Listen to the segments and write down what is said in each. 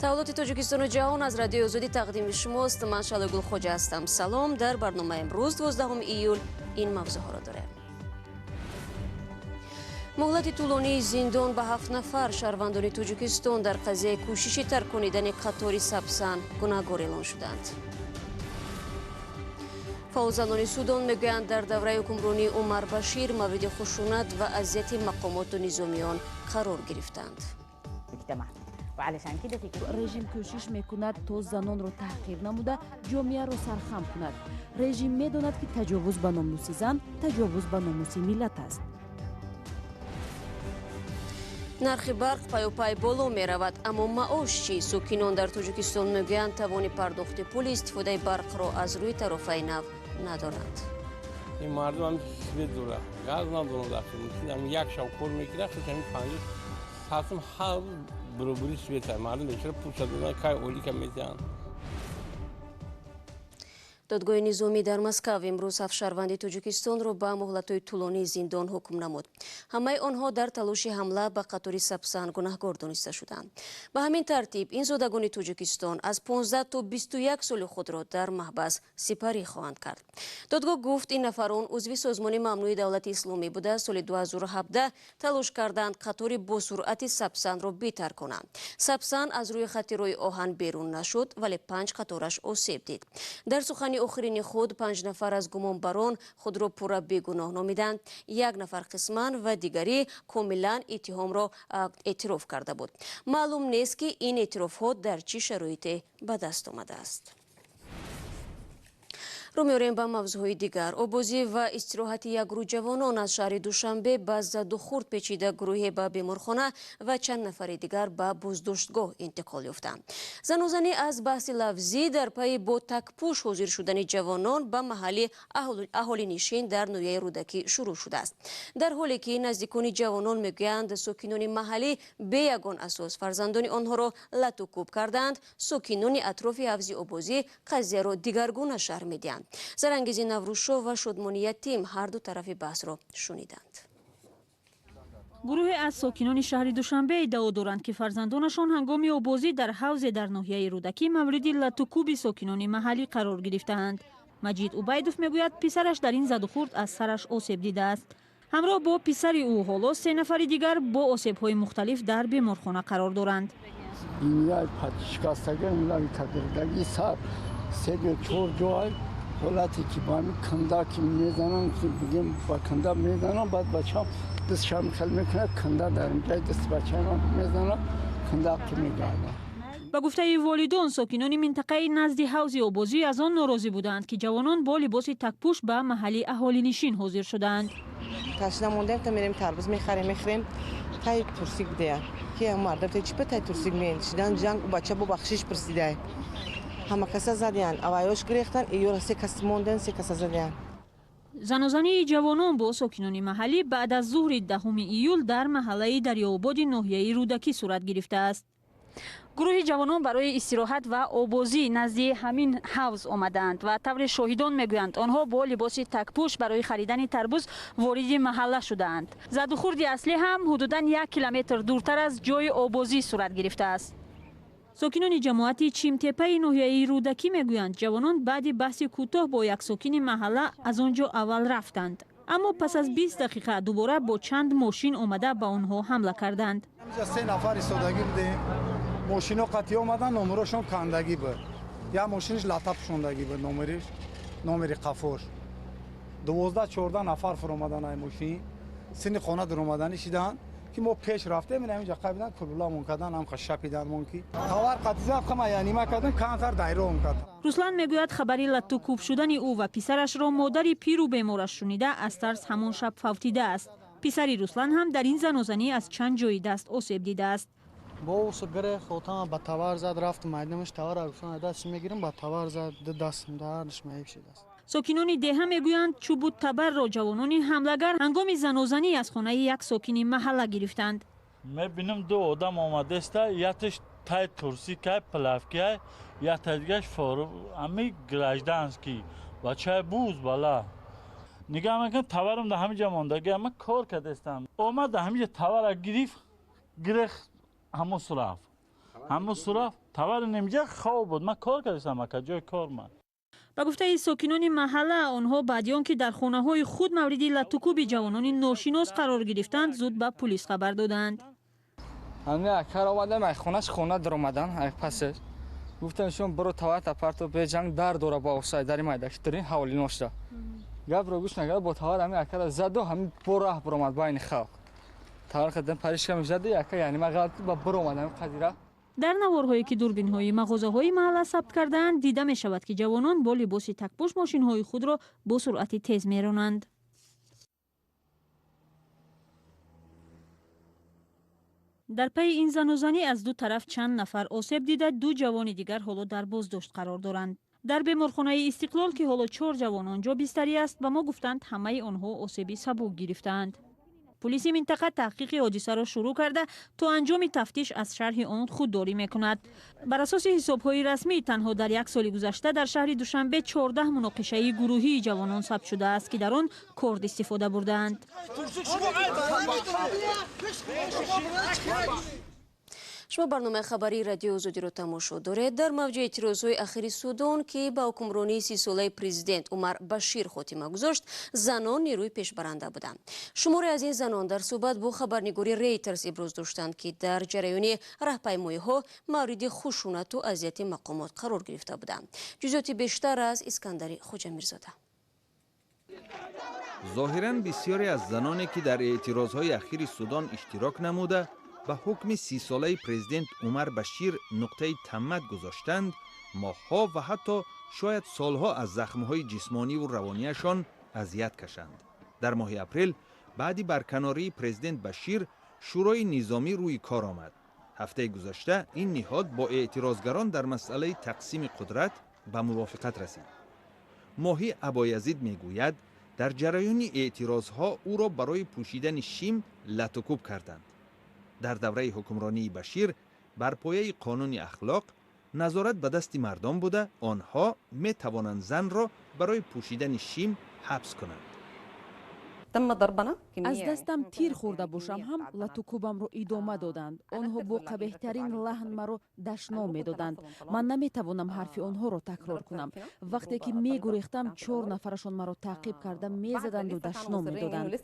тавлоти тоҷикистону ҷаҳон аз радиои озодӣ тақдими шумост. ман шалогул хоҷа ҳастам. салом. дар барномаи имрӯз 12 июл ин мавзӯъҳоро дорем. муҳлати тӯлонии зиндон ба 7 нафар шаҳрвандони тоҷикистон дар қазияи кӯшиши тарк кунидани қатори сабсан гунаҳгор эълон шуданд. фаъолзанони Судан мегӯянд, дар давраи ҳукмронии Умар Башир мавриди хушунат ва азияти мақомоту низомиён қарор гирифтанд. режим кӯшиш мекунад то занонро таҳқир намуда ҷомеаро сархам кунад. режим медонад ки таҷовуз ба номуси зан таҷовуз ба номуси миллат аст. нархи барқ паёпай боло меравад, аммо маош чӣ? сокинон дар тоҷикистон мегӯянд тавони пардохти пули истифодаи барқро аз рӯи тарофаи нав надоранд. این مردم هم سوید دوره گاز ندارن داشتیم مثلا یک شب کار میکرد خودش همین 50 ساعتم هر برابری سوید های مردم بیشتر پوچ دادن کای اولی که میزنن. додгоҳи низомӣ дар Москав имрӯз 7 шаҳрванди тоҷикистонро ба муҳлатҳои тӯлонии зиндон ҳукм намуд. ҳамаи онҳо дар талоши ҳамла ба қатори сабсан гунаҳгор дониста шуданд. ба ҳамин тартиб ин зодагони тоҷикистон аз 15 то 21 соли худро дар маҳбас сипарӣ хоҳанд кард. додгоҳ гуфт ин нафарон узви созмони мамнӯи давлати исломӣ буда соли 2017 талош карданд қатори босуръати сабсанро бетар конанд. сабсан аз рӯи хатти роҳи оҳан берун нашуд, вале 5 қатораш осеб дид. дар сухани охирини худ 5 нафар аз гумонбарон худро пурра бегуноҳ номиданд. як нафар қисман ва дигари комилан иттиҳомро эътироф карда буд. маълум нест ки ин эътирофҳо дар чӣ шароите ба даст омадааст. رو می‌آوریم به موضوعهای دیگر. обозӣ ва истироҳати якрӯз ҷавонон аз шаҳри душанбе ба заду хурд печида гурӯҳе ба беморхона ва чанд нафари дигар ба боздоштгоҳ интиқол ёфтанд. занозанӣ аз баҳси лавзӣ дар пайи бо такпӯш ҳозир шудани ҷавонон ба маҳалли аҳолинишин дар ноҳияи рӯдакӣ шурӯъ шудааст. дар ҳоле ки наздикони ҷавонон мегӯянд сокинони маҳаллӣ бе ягон асос фарзандони онҳоро лату кӯб карданд, сокинони атрофи ҳавзи обозӣ қазияро дигаргуна шарҳ медиҳанд. зарангези наврӯзшо ва шодмони ятим ҳар ду тарафи баҳсро шуниданд. гурӯҳе аз сокинони шаҳри душанбе иддао доранд ки фарзандонашон ҳангоми обозӣ дар ҳавзе дар ноҳияи рӯдакӣ мавриди латукӯби сокинони маҳаллӣ қарор гирифтаанд. маҷид убайдов мегӯяд писараш дар ин задухурд аз сараш осеб дидааст. ҳамроҳ бо писари ӯ ҳоло 3 нафари дигар бо осебҳои мухталиф дар беморхона қарор доранд. حالتی که با همین کنده که میزنن بگیم با کنده میزنن بعد بچه هم دستشان خل میکنه کنده در اینجای دست بچه هم میزنن کنده که میگردن. ба гуфтаи волидон сокинони минтақаи назди ҳавзи обозӣ аз он норозӣ буданд ки ҷавонон бо либоси такпӯш ба маҳалли аҳолинишин ҳозир шуданд. ташида мондем та мерем тарбуз мехарем тай турсик будея ки мардам та чипа тай турсик меишидан ҷанг бача бо бахшиш присидай ҳама каса задян авайош гирехтан иёра 3 кас монден 3 каса задян. занозании ҷавонон бо сокинони маҳаллӣ баъд аз зуҳри 10 июл дар маҳаллаи дарёободи ноҳияи рӯдакӣ сурат гирифтааст. гурӯҳи ҷавонон барои истироҳат ва обозӣ назди ҳамин ҳавз омаданд ва тавре шоҳидон мегӯянд онҳо бо либоси такпӯш барои харидани тарбуз вориди маҳалла шудаанд. задухурди аслӣ ҳам ҳудудан 1 километр дуртар аз ҷои обозӣ сурат гирифтааст. сокинони ҷамоати чимтепаи ноҳияи рӯдакӣ мегӯянд ҷавонон баъди баҳси кӯтоҳ бо як сокини маҳалла аз он ҷо аввал рафтанд, аммо пас аз 20 дақиқа дубора бо чанд мошин омада ба онҳо ҳамла карданд. 3 нафар истодагӣ будем, мошино қатъӣ омадан номерошон кандагӣ буд. як мошиниш лата пӯшондагӣ буд, номери қафош. 12-14 нафар фуромадан ай мошин сини хона дуромаданӣ шиданд ки мо пеш рафтем ин ҳаминҷа қабидан кулуламон кардан ҳам шапиданмон ки тавар қатиза қама янима кардем кантар дайром кард. руслан мегӯяд хабари латту кӯб шудани ӯ ва писарашро модари пиру бемораш шунида аз тарс ҳамон шаб фавтидааст. писари руслан ҳам дар ин занозанӣ аз чанд ҷои даст осеб дидааст. бо усу гирех хотама ба тавар зад рафтум айдамаш тавара руслан даст мегирам ба тавар зад дастам дардш маибшидаст. сокинони деҳа мегӯянд чӯбу табарро ҷавонони ҳамлагар ҳангоми занозанӣ аз хонаи як сокини маҳалла гирифтанд. мебинам ду одам омадеста яташ тай турсикай плавкай ята дигаш фору ами граждански бачаи буз бала нигаҳ мекунам таварам да ҳамиҷа мондагӣ ама кор кардестам омад да ҳамиҷа тавара гирифт гирех ҳамус рафт همون صراف تور نمیجا خواب بود. من کار کردم که جای کار من. با گفته ساکنان محله آنها بعد از آنکه در خانه‌های خود مورد لطکوب جوانان ناشناس قرار گرفتند زود به پلیس خبر دادند. همه کار آمدم خونش خونه در اومدن پسش گفتم شون برو توات اپارتو به جنگ در دوره با اوسای در مایداشترین حوالی نوشته گپ رو گوش نگرد با توات همه اکر زد و همین براه برآمد با این خلق توات خدم پریش کم زد یک یعنی ما غلط با برو اومدم قدیره. در نوارهایی که دوربین‌های مغازه‌های محله ثبت کردند دیده می‌شود که جوانان با لباس تک‌پوش ماشین‌های خود را با سرعت تیز می‌رانند. در پی این زن و زنی از دو طرف چند نفر آسیب دیده، دو جوان دیگر حالا در بازداشت قرار دارند. در بیمارخانه استقلال که حالا 4 جوان آنجا بستری است به ما گفتند همه آنها آسیب سبک گرفتند. پلیس منطقه تحقیق حادثه را شروع کرده تا انجام تفتیش از شرح آن خودداری میکند. بر اساس حساب‌های رسمی تنها در 1 سال گذشته در شهر دوشنبه 14 مناقشه گروهی جوانان ثبت شده است که در آن کارد استفاده بردند. شما برنامه خبری رادیو آزادی را تماشا دارید. در موج اعتراضهای اخیر سودان که با حکمرانی 30 ساله پرزیدنت عمر بشیر خاتمه گذاشت، زنان نیروی پیشبرنده بودند. شماری از این زنان در صحبت با خبرنگاری ریترز ابراز داشتند که در جریان راهپیمایی‌ها مورد خشونت و اذیت مقامات قرار گرفته بودند. جزئیات بیشتر از اسکندر خوجامیرزاده. ظاهراً بسیاری از زنانی که در اعتراضهای اخیر سودان اشتراک نموده به حکم 30 ساله پرزیدنت عمر بشیر نقطه تمت گذاشتند، ماه‌ها و حتی شاید سالها از زخم‌های جسمانی و روانیشان اذیت کشند. در ماه اپریل بعد برکناری پرزیدنت بشیر، شورای نظامی روی کار آمد. هفته گذشته این نهاد با اعتراضگران در مسئله تقسیم قدرت به موافقت رسید. ماهی ابایزید میگوید در جریان اعتراضها او را برای پوشیدن شیم لطکوب کردند. در دوره حکمرانی بشیر بر پایه قانون اخلاق نظارت به دست مردم بوده، آنها می توانند زن را برای پوشیدن شیم حبس کنند. از دستم تیر خورده باشم هم لطکوبم رو ادامه دادند. آنها با قبیح‌ترین لحن مرا دشنام می‌دادند. من نمی‌توانم حرف آنها را تکرار کنم. وقتی که می‌گریختم 4 نفرشان مرا تعقیب کرده می‌زدند و دشنام می‌دادند.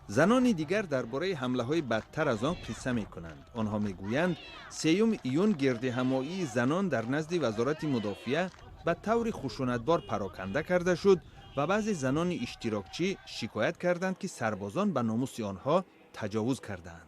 زنان دیگر درباره حمله‌های بدتر از آن قصه می‌کنند. آنها می‌گویند 3 ایون گردهمایی زنان در نزد وزارت مدافعه به طور خشونتبار پراکنده کرده شد و بعضی زنان اشتراکچی شکایت کردند که سربازان به ناموس آنها تجاوز کردند.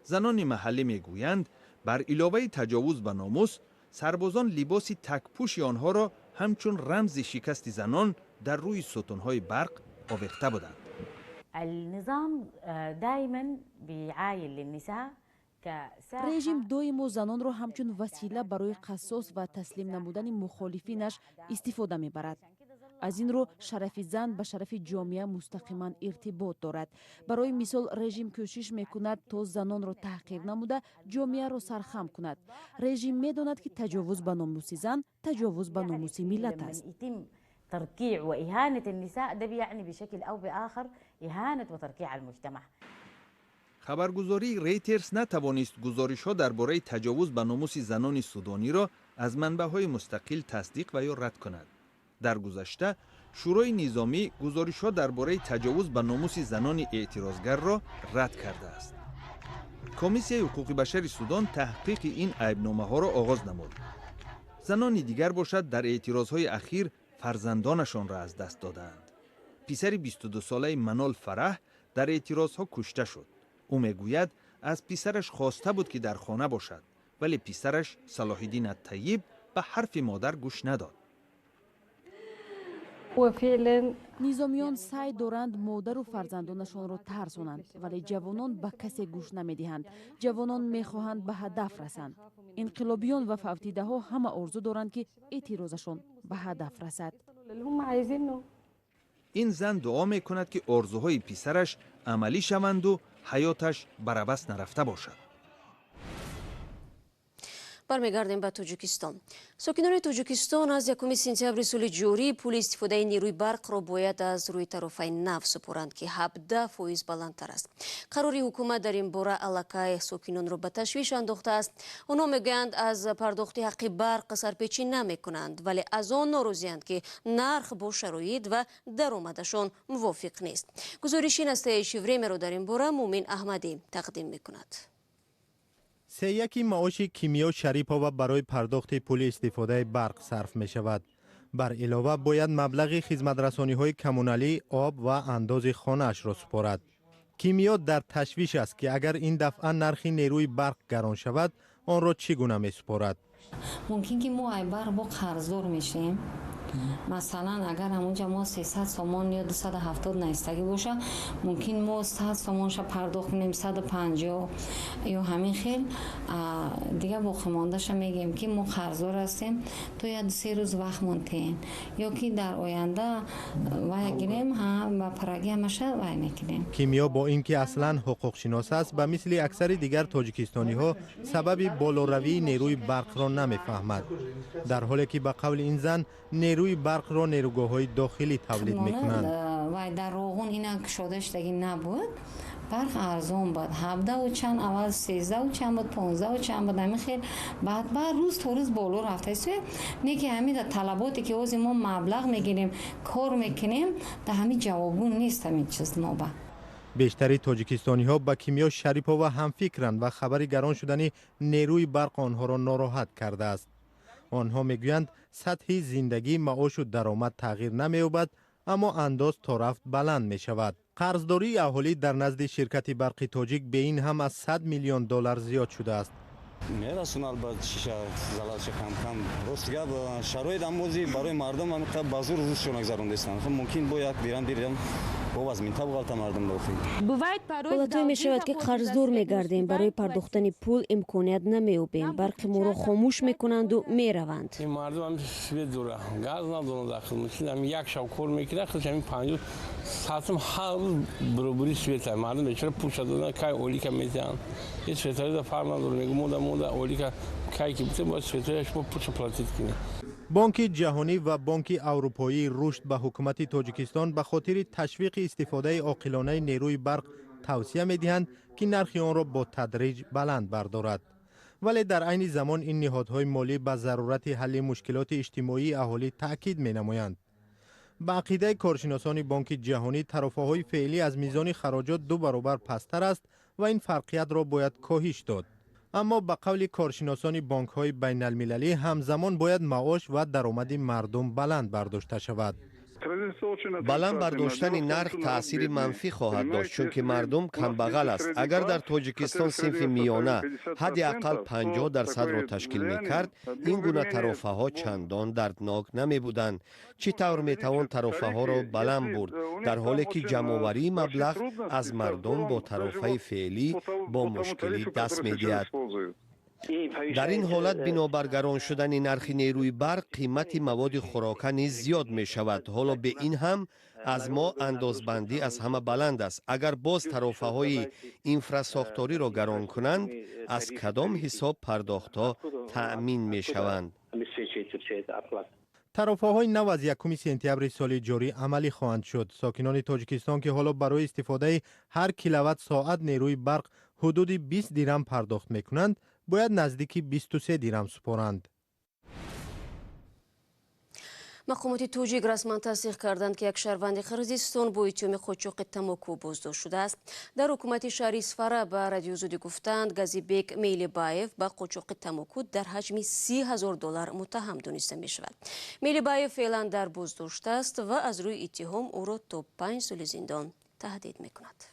زنان محلی میگویند بر علاوه تجاوز به ناموس، سربازان لباس تکپوش آنها را همچون رمز شکست زنان در روی ستونهای برق آویخته بودند. النظام دائما بيعاين للنساء رژیم دویم زنان را همچون وسیله برای قصاص و تسلیم نمودن مخالفینش استفاده میبرد. از این رو شرف زن به شرف جامعه مستقیما ارتباط دارد. برای مثال رژیم کوشش میکند تا زنان را تحقیر نموده جامعه را سرخم کند. رژیم میداند که تجاوز به ناموس زن تجاوز به ناموس ملت است. تركيع وإهانة النساء ده بيعني بشكل أو بآخر إهانة وتركيع المجتمع. خبرگزاری ریترز نتوانست گزارش‌ها درباره تجاوز به ناموس زنان سودانی را از منبع‌های مستقل تصدیق و یا رد کند. در گذشته شورای نظامی گزارش‌ها درباره تجاوز به ناموس زنان اعتراضگر را رد کرده است. کمیسیون حقوق بشر سودان تحقیق این عیب‌نامه‌ها را آغاز نمود. زنان دیگر باشد در اعتراض‌های اخیر فرزندانشان را از دست دادند. پسر 22 ساله منال فرح در اعتراض‌ها کشته شد. او میگوید از پسرش خواسته بود که در خانه باشد، ولی پسرش صلاح الدین طیب به حرف مادر گوش نداد. نظامیان سعی دارند مادر و فرزندانشان را ترسانند، ولی جوانان به کسی گوش نمیدهند. جوانان میخواهند به هدف رسند. انقلابیان و فوتیده ها همه آرزو دارند که اعتراضشان به هدف رسد. این زن دعا میکند که آرزوهای پسرش عملی شوند و حیاتش برابست نرفته باشد. برمیگردیم به توجیکستان. ساکنان توجیکستان از 1 سپتامبر سال جاری پول استفاده نیروی برق را باید از روی طرفین نو سپارند که 17% بلندتر است. قراری حکومت در این باره علاقه ساکنان را به تشویش انداخته است. آنها میگویند از پرداخت حق برق سرپیچی نمی کنند، ولی از آن ناراضی‌اند که نرخ با شرایط و درآمدشان موافق نیست. گزارشی نسته شیوریم را در این باره مومن احمدی تقدیم میکند. سه معاش کیمیا شریپова برای پرداخت پول استفاده برق صرف می شود. بر علاوه باید مبلغ خدمترسانی های کمونالی، آب و انداز خانه اش را سپارد. کیمیا در تشویش است که اگر این دفعه نرخ نیروی برق گران شود آن را چگونه می سپارد. ممکن که ما ای برق با قرضدار میشیم. مثلا اگر همونجا ما 300 سومان یا 270 نیستگی باشه ممکن ما 100 سومانش پرداخت کنیم 150 یا همین خیل دیگه باقی ماندهش میگیم که ما قرضدار هستیم تو یا 3 روز وقت مونتین یا که در آینده وای گیریم هم و پرگی همشه وای میکنیم. کیمیا با اینکه اصلا حقوق شناس است و مثل اکثر دیگر تاجیکستانی ها سبب بالاروی نیروی برق را نمیفهمد، در حالی که به قول این زن نیروی برق را نیروگاه‌های داخلی تولید می‌کنند. و در روغون اینا شدهش دیگه نبود. برق ارزان بود. 17 و چند اول 13 و چند بود 15 و چند بود همین خیلی بعد روز تا روز بالا رفته است. نه که همین طلباتی که از ما مبلغ میگیریم کار میکنیم در همین جوابون نیست همین چیز نوبه. بیشتری تاجیکستانی ها با کیمیا شریپova هم فکرند و خبر گران شدن نیروی برق آنها را ناراحت کرده است. آنها میگویند سطح زندگی، معاش و درآمد تغییر نمی‌یابد اما انداز تا رفت بلند می شود. قرضداری اهالی در نزد شرکت برق تاجیک به این هم از 100 میلیون دلار زیاد شده است. میرسون البته زلالش کم راست گپ شرایط امروزی برای مردم هم بازور روزشون گذروندستن. ممکن با یک دیرم با از منطقه غلط مردم داخل. حالتایی می شود که قرضدار می گردیم، برای پرداختن پول امکانیت نمی‌یابیم، برق ما را خاموش میکنند و میروند. این مردم هم سوی دوره گاز ندارن داخل ماشین، هم یک شب کار میکنه خودش همین 50 ساعتم هر روز برابری سویت مردم بیچاره پول دادن کای اولی که میزنن یه سویتاری در فرم نداره میگم مودا اولی که کای که بوده با سویتاریش با پول پلاتیت کنه. بانک جهانی و بانک اروپایی رشد به حکومت تاجیکستان به خاطر تشویق استفاده عاقلانه نیروی برق توصیه می‌دهند که نرخ آن را با تدریج بلند بردارد. ولی در عین زمان این نهادهای مالی به ضرورت حل مشکلات اجتماعی اهالی تاکید می‌نمایند. به عقیده کارشناسان بانک جهانی ترافه‌های فعلی از میزان خراجات 2 برابر پستر است و این فرقیت را باید کاهش داد. اما به قول کارشناسان بانک‌های بین المللی همزمان باید معاش و درآمد مردم بلند برداشته شود. بلند برداشتن نرخ تأثیر منفی خواهد داشت چون که مردم کم بغل است. اگر در تاجیکستان صنف میانه حداقل 50% را تشکیل می‌کرد این گونه ترافه‌ها چندان دردناک نمی‌بودند. چطور می‌توان ترافه‌ها را بلند برد در حالی که جمع‌آوری مبلغ از مردم با ترافه فعلی با مشکلی دست می‌دهد. در این حالت بنابر گران شدن نرخ نیروی برق قیمت مواد خوراکه نیز زیاد می شود. حالا به این هم از ما اندازبندی از همه بلند است. اگر باز طرفه های اینفراساختاری را گران کنند از کدام حساب پرداختها تأمین می شوند. طرفه های نو از 1 سپتامبر سال جاری عملی خواهند شد. ساکنان تاجیکستان که حالا برای استفاده هر کیلووات ساعت نیروی برق حدود 20 دیرم پرداخت می کنند باید نزدیکی 23 دیرم سپارند. مقامات توجیک رسما تصدیق کردند که یک شهروند قرقیزستان با اتهام قاچاق تنباکو بازداشت شده است. در حکومت شهر اصفهان به رادیو زودی گفتند گازیبک میلیبایف با قاچاق تنباکو در حجم 30,000 دلار متهم دانسته می شود. میلیبایف فعلا در بازداشت است و از روی اتهام او را تا 5 سال زندان تهدید می کند.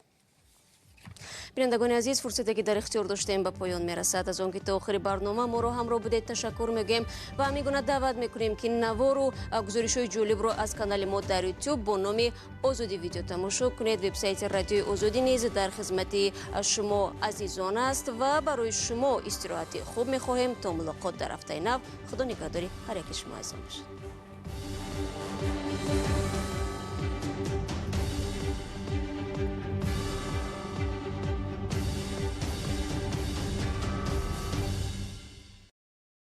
بینندگان عزیز، فرصتی که در اختیار داشتیم به پایان میرسد. از آنکه تا آخر برنامه ما را همراه بودید تشکر میگیم و همین گونه دعوت میکنیم که نوار و گزارش‌های جالب را از کانال ما در یوتیوب با نام آزادی ویدیو تماشا کنید. وبسایت رادیو آزادی نیز در خدمت شما عزیزان است و برای شما استراحت خوب میخواهیم. تا ملاقات در هفته نو. خدا نگهداری هر یک شما عزیزان باشید.